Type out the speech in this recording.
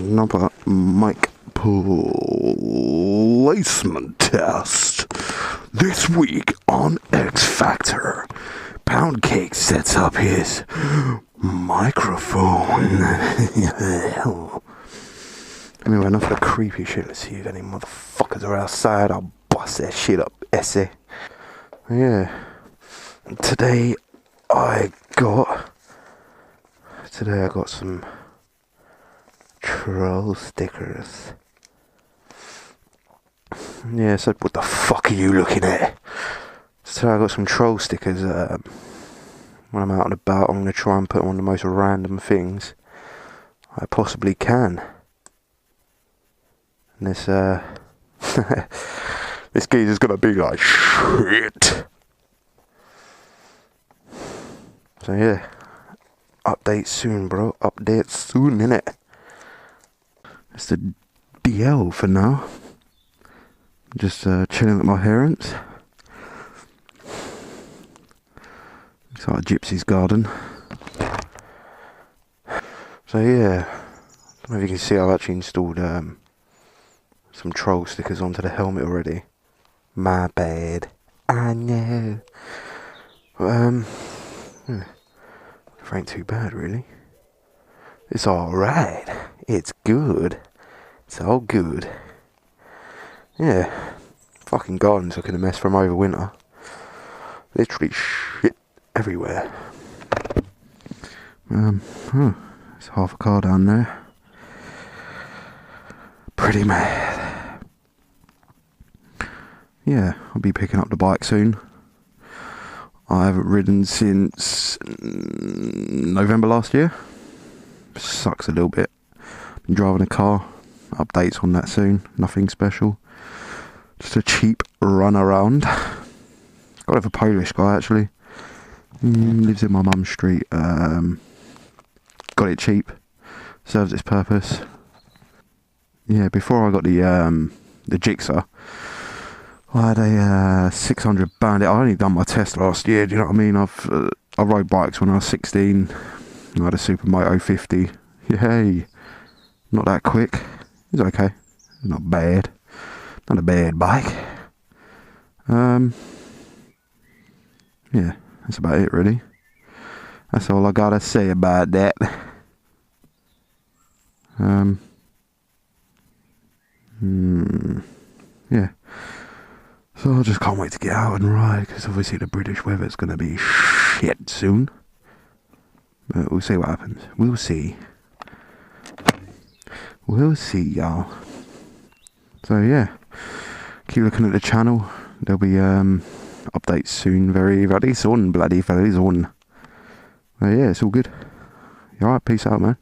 Another mic placement test. This week on X Factor, Pound Cake sets up his microphone. Anyway, enough of the creepy shit. Let's see if any motherfuckers are outside. I'll bust that shit up, essay. Yeah. Today I got some troll stickers. Yeah, so what the fuck are you looking at? So I got some troll stickers. When I'm out and about, I'm going to try and put on the most random things I possibly can. And this this geezer's gonna be like shit. So yeah, update soon, bro. Update soon, innit? It's the DL for now. Just chilling at my parents'. It's like a gypsy's garden. So yeah, I don't know if you can see, I've actually installed some troll stickers onto the helmet already. My bad. I know. But, it ain't too bad, really. It's alright. It's good. It's all good. Yeah. Fucking garden's looking a mess from over winter. Literally shit everywhere. It's half a car down there. Pretty mad. Yeah, I'll be picking up the bike soon. I haven't ridden since November last year. Sucks a little bit. Been driving a car. Updates on that soon. Nothing special. Just a cheap run around. Got it for a Polish guy actually. Lives in my mum's street. Got it cheap. Serves its purpose. Yeah, before I got the Jigsaw, I had a 600 Bandit. I only done my test last year, do you know what I mean? I rode bikes when I was 16. I had a Super Moto 50. Yay! Not that quick. It's okay. It's not bad. Not a bad bike. Yeah, that's about it really. That's all I gotta say about that. Yeah. So I just can't wait to get out and ride, because obviously the British weather's going to be shit soon. But we'll see what happens. We'll see. We'll see, y'all. So yeah, keep looking at the channel. There'll be updates soon. Very soon, bloody very soon. But yeah, it's all good. Alright, peace out, man.